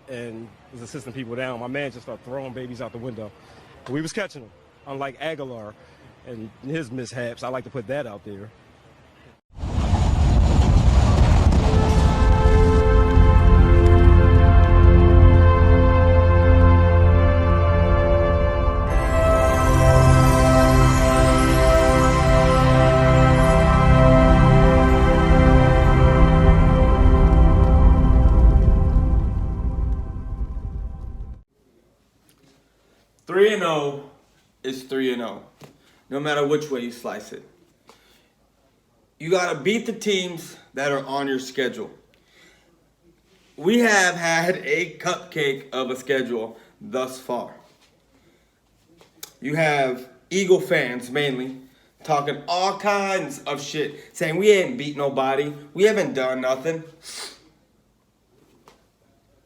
and was assisting people down. My man just started throwing babies out the window. We was catching them, unlike Aguilar and his mishaps. I like to put that out there. Three and 0 is 3-0, no matter which way you slice it. You got to beat the teams that are on your schedule. We have had a cupcake of a schedule thus far. You have Eagle fans mainly talking all kinds of shit, saying we ain't beat nobody, we haven't done nothing.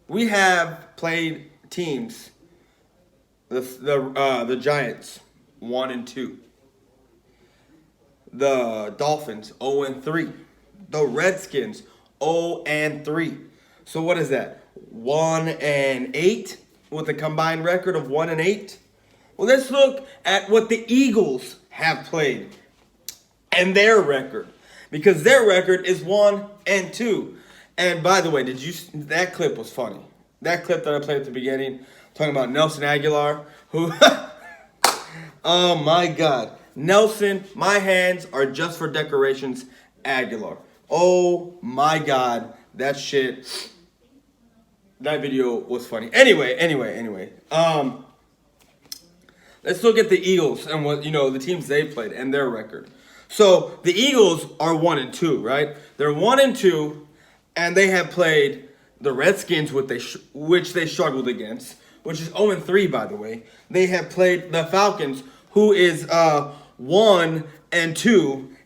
We have played teams. The Giants 1-2. The Dolphins 0-3. The Redskins 0-3. So what is that? 1-8 with a combined record of 1-8. Well, let's look at what the Eagles have played and their record, because their record is 1-2. And by the way, that clip was funny. That clip that I played at the beginning, talking about Nelson Aguilar, who, oh my God. Nelson, my hands are just for decorations, Aguilar. Oh my God, that video was funny. Anyway. Let's look at the Eagles and what, the teams they've played and their record. So the Eagles are 1-2, right? They're 1-2, and they have played the Redskins, which they struggled against, which is 0-3, by the way. They have played the Falcons, who is 1-2,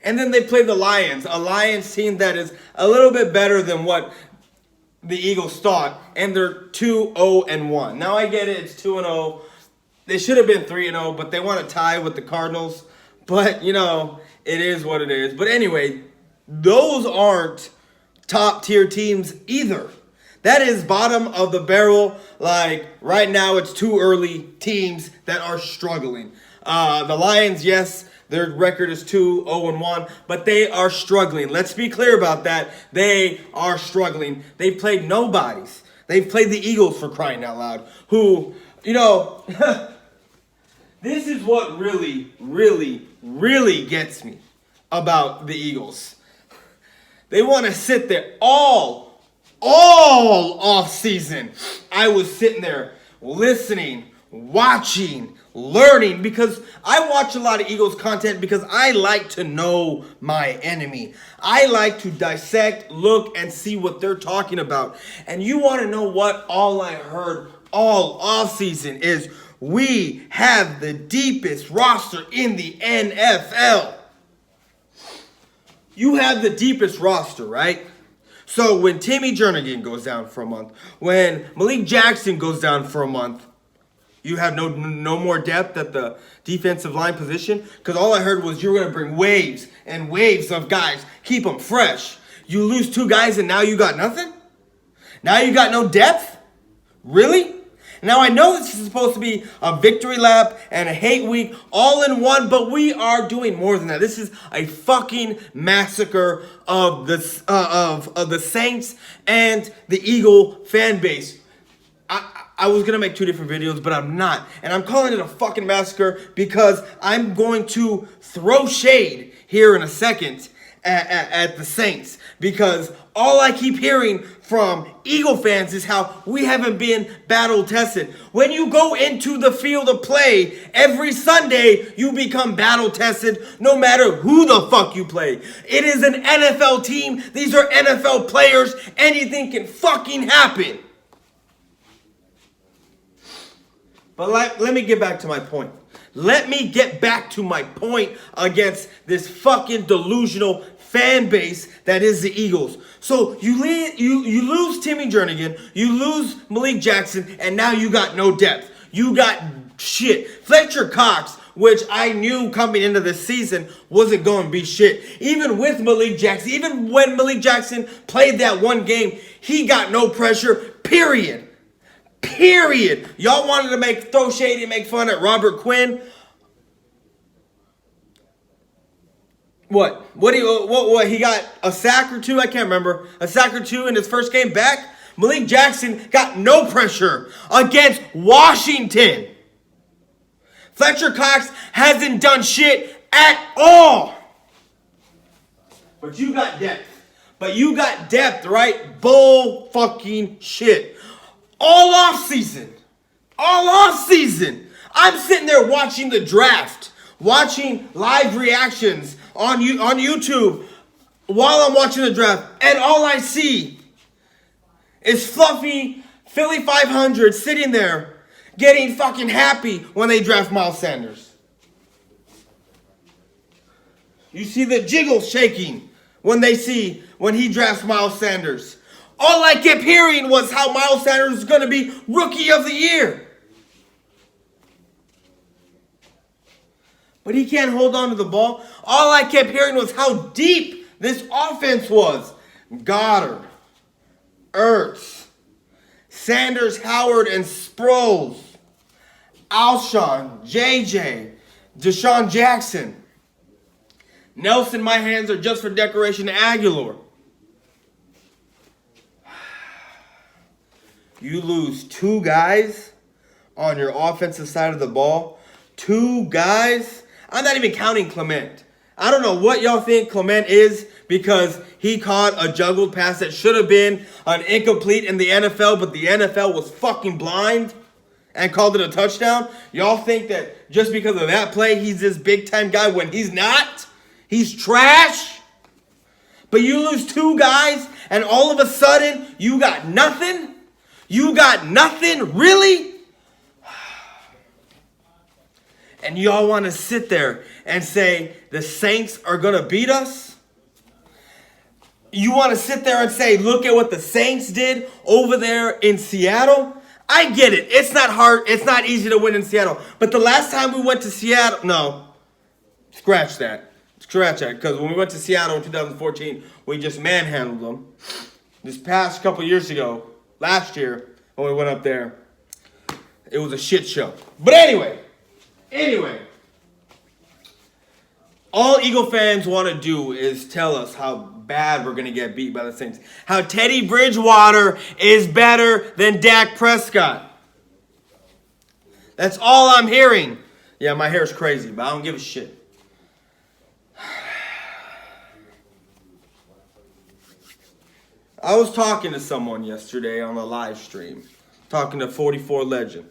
and then they played the Lions, a Lions team that is a little bit better than what the Eagles thought, and they're 2-0-1. Now I get it, it's 2-0. They should have been 3-0, but they want to tie with the Cardinals. But it is what it is. But anyway, those aren't top tier teams either. That is bottom of the barrel. Like, right now, it's too early teams that are struggling. The Lions, yes, their record is 2-0-1, but they are struggling. Let's be clear about that. They are struggling. They've played nobodies. They've played the Eagles, for crying out loud, who, this is what really, really, really gets me about the Eagles. They want to sit there all off season. I was sitting there listening, watching, learning, because I watch a lot of Eagles content because I like to know my enemy. I like to dissect, look, and see what they're talking about. And you want to know what all I heard all off season is we have the deepest roster in the NFL. You have the deepest roster, right? So when Timmy Jernigan goes down for a month, when Malik Jackson goes down for a month, you have no more depth at the defensive line position? Because all I heard was you're going to bring waves and waves of guys. Keep them fresh. You lose two guys and now you got nothing? Now you got no depth? Really? Now I know this is supposed to be a victory lap and a hate week all in one, but we are doing more than that. This is a fucking massacre of the Saints and the Eagle fan base. I was going to make two different videos, but I'm not. And I'm calling it a fucking massacre because I'm going to throw shade here in a second at the Saints. Because all I keep hearing from Eagle fans is how we haven't been battle tested. When you go into the field of play every Sunday, you become battle tested no matter who the fuck you play. It is an NFL team. These are NFL players. Anything can fucking happen. But let me get back to my point. Let me get back to my point against this fucking delusional fan base that is the Eagles. So you lose Timmy Jernigan, you lose Malik Jackson, and now you got no depth. You got shit. Fletcher Cox, which I knew coming into this season wasn't going to be shit. Even with Malik Jackson, even when Malik Jackson played that one game, he got no pressure, period. Period. Y'all wanted to throw shade and make fun at Robert Quinn. What? What? He got a sack or two? I can't remember. A sack or two in his first game back? Malik Jackson got no pressure against Washington. Fletcher Cox hasn't done shit at all. But you got depth. Right? Bull fucking shit. All off season. I'm sitting there watching the draft. Watching live reactions on YouTube while I'm watching the draft. And all I see is fluffy Philly 500 sitting there getting fucking happy when they draft Miles Sanders. You see the jiggles shaking when he drafts Miles Sanders. All I kept hearing was how Miles Sanders is going to be Rookie of the Year. But he can't hold on to the ball. All I kept hearing was how deep this offense was. Goddard, Ertz, Sanders, Howard, and Sproles, Alshon, JJ, Deshaun Jackson. Nelson, my hands are just for decoration. Aguilar. You lose two guys on your offensive side of the ball. Two guys. I'm not even counting Clement. I don't know what y'all think Clement is because he caught a juggled pass that should have been an incomplete in the NFL, but the NFL was fucking blind and called it a touchdown. Y'all think that just because of that play, he's this big-time guy when he's not? He's trash? But you lose two guys and all of a sudden you got nothing? You got nothing? Really? And y'all want to sit there and say the Saints are going to beat us? You want to sit there and say, look at what the Saints did over there in Seattle? I get it. It's not hard. It's not easy to win in Seattle. But the last time we went to Seattle, no. Scratch that. Because when we went to Seattle in 2014, we just manhandled them. This past couple years ago, last year, when we went up there, it was a shit show. But anyway, all Eagle fans want to do is tell us how bad we're going to get beat by the Saints. How Teddy Bridgewater is better than Dak Prescott. That's all I'm hearing. Yeah, my hair's crazy, but I don't give a shit. I was talking to someone yesterday on a live stream, talking to 44 Legend.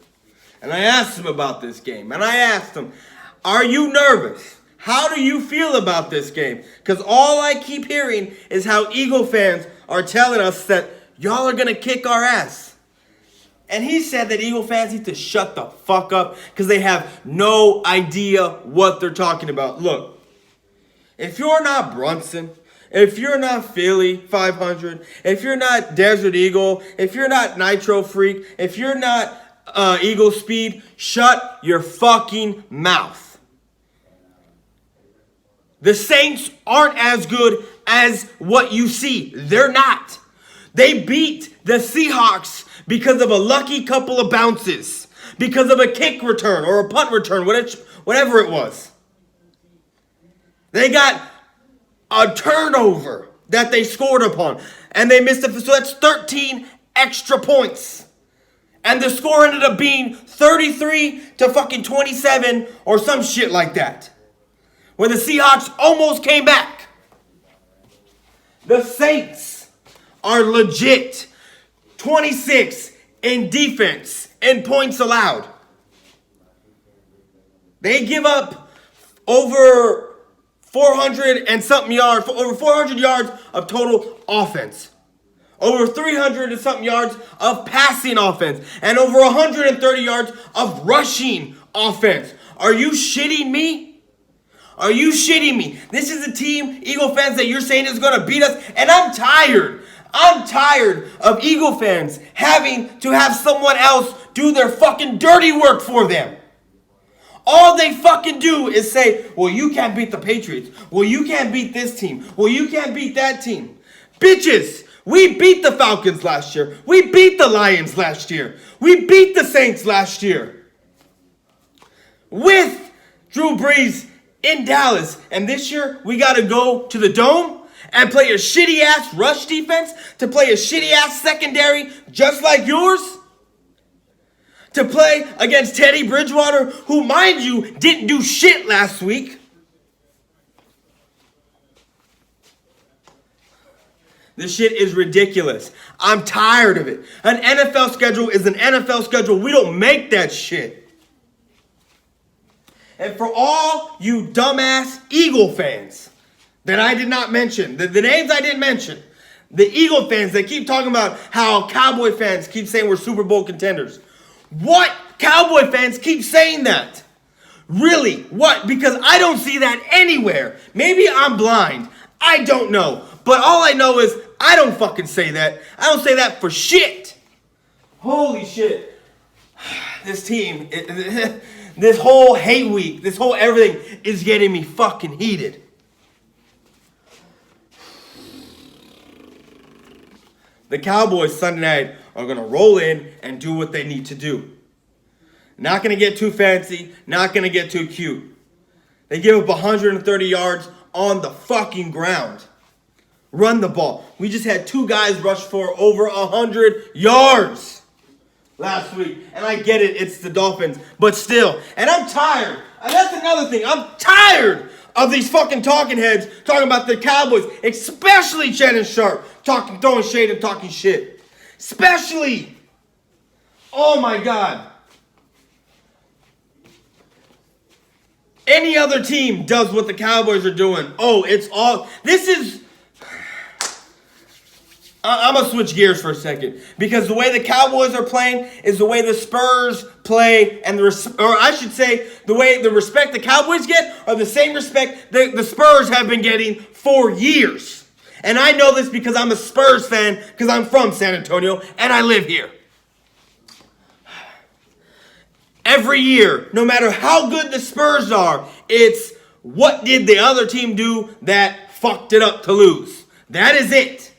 And I asked him about this game. And I asked him, are you nervous? How do you feel about this game? Because all I keep hearing is how Eagle fans are telling us that y'all are going to kick our ass. And he said that Eagle fans need to shut the fuck up because they have no idea what they're talking about. Look, if you're not Brunson, if you're not Philly 500, if you're not Desert Eagle, if you're not Nitro Freak, if you're not Eagle Speed, shut your fucking mouth. The Saints aren't as good as what you see. They're not. They beat the Seahawks because of a lucky couple of bounces, because of a kick return or a punt return, whatever it was. They got a turnover that they scored upon, and they missed it. So that's 13 extra points. And the score ended up being 33 to fucking 27 or some shit like that, where the Seahawks almost came back. The Saints are legit 26 in defense and points allowed. They give up over 400 and something yards, over 400 yards of total offense. Over 300 and something yards of passing offense. And over 130 yards of rushing offense. Are you shitting me? Are you shitting me? This is a team, Eagle fans, that you're saying is going to beat us. And I'm tired. I'm tired of Eagle fans having to have someone else do their fucking dirty work for them. All they fucking do is say, well, you can't beat the Patriots. Well, you can't beat this team. Well, you can't beat that team. Bitches, We beat the Falcons last year. We beat the Lions last year. We beat the Saints last year. With Drew Brees in Dallas. And this year, we got to go to the Dome and play a shitty-ass rush defense, to play a shitty-ass secondary just like yours, to play against Teddy Bridgewater, who, mind you, didn't do shit last week. This shit is ridiculous. I'm tired of it. An NFL schedule is an NFL schedule. We don't make that shit. And for all you dumbass Eagle fans that I did not mention, the names I didn't mention, the Eagle fans that keep talking about how Cowboy fans keep saying we're Super Bowl contenders. What Cowboy fans keep saying that? Really? What? Because I don't see that anywhere. Maybe I'm blind. I don't know. But all I know is I don't fucking say that. I don't say that for shit. Holy shit. This team, this whole hate week, this whole everything is getting me fucking heated. The Cowboys Sunday night are going to roll in and do what they need to do. Not going to get too fancy, not going to get too cute. They give up 130 yards on the fucking ground. Run the ball. We just had 2 guys rush for over 100 yards last week. And I get it, it's the Dolphins. But still. And I'm tired. And that's another thing. I'm tired of these fucking talking heads talking about the Cowboys. Especially Shannon Sharp. Throwing shade and talking shit. Especially. Oh my God. Any other team does what the Cowboys are doing. Oh, it's all... This is... I'm going to switch gears for a second. Because the way the Cowboys are playing is the way the Spurs play. And the way the respect the Cowboys get are the same respect the Spurs have been getting for years. And I know this because I'm a Spurs fan because I'm from San Antonio and I live here. Every year, no matter how good the Spurs are, it's what did the other team do that fucked it up to lose. That is it.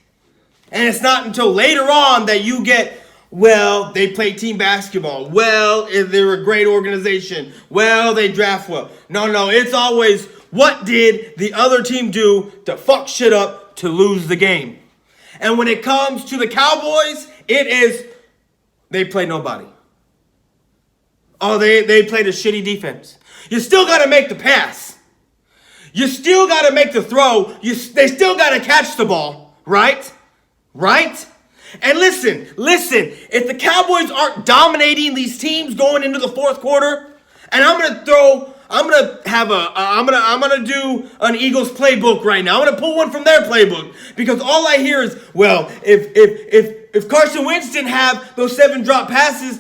And it's not until later on that you get, well, they play team basketball. Well, they're a great organization. Well, they draft well. No, it's always what did the other team do to fuck shit up to lose the game. And when it comes to the Cowboys, it is they play nobody. Oh, they played a shitty defense. You still got to make the pass. You still got to make the throw. They still got to catch the ball, right? Right? And listen, if the Cowboys aren't dominating these teams going into the fourth quarter, and I'm gonna do an Eagles playbook right now. I'm gonna pull one from their playbook because all I hear is, well, if Carson Wentz didn't have those 7 drop passes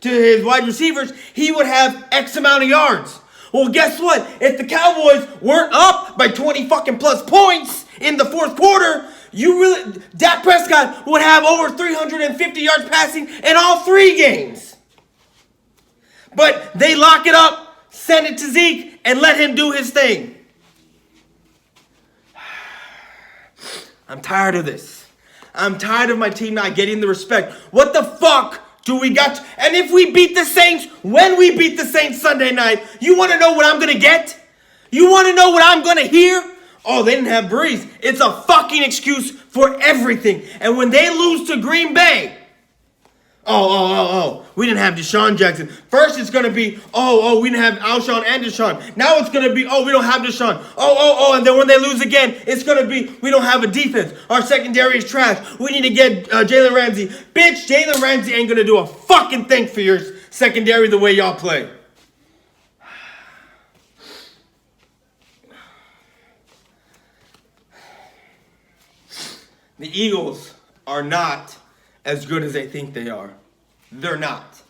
to his wide receivers, he would have X amount of yards. Well, guess what? If the Cowboys weren't up by 20 fucking plus points in the fourth quarter, Dak Prescott would have over 350 yards passing in all 3 games. But they lock it up, send it to Zeke, and let him do his thing. I'm tired of this. I'm tired of my team not getting the respect. What the fuck do we got? And if we beat the Saints, when we beat the Saints Sunday night, you want to know what I'm going to get? You want to know what I'm going to hear? Oh, they didn't have Brees. It's a fucking excuse for everything. And when they lose to Green Bay, we didn't have Deshaun Jackson. First it's going to be, we didn't have Alshon and Deshaun. Now it's going to be, we don't have Deshaun. And then when they lose again, it's going to be, we don't have a defense. Our secondary is trash. We need to get Jalen Ramsey. Bitch, Jalen Ramsey ain't going to do a fucking thing for your secondary the way y'all play. The Eagles are not as good as they think they are. They're not.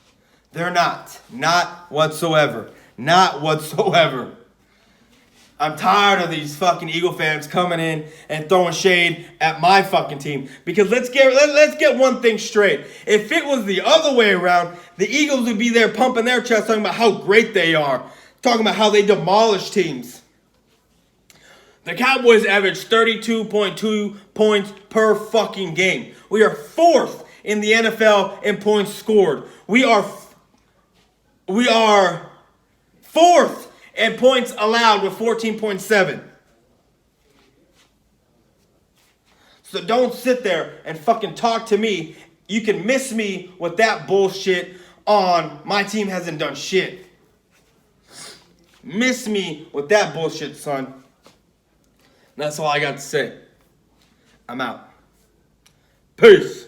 They're not. Not whatsoever. Not whatsoever. I'm tired of these fucking Eagle fans coming in and throwing shade at my fucking team. Because let's get one thing straight. If it was the other way around, the Eagles would be there pumping their chest, talking about how great they are. Talking about how they demolish teams. The Cowboys average 32.2 points per fucking game. We are 4th in the NFL in points scored. We are 4th in points allowed with 14.7. So don't sit there and fucking talk to me. You can miss me with that bullshit on my team hasn't done shit. Miss me with that bullshit, son. That's all I got to say. I'm out. Peace.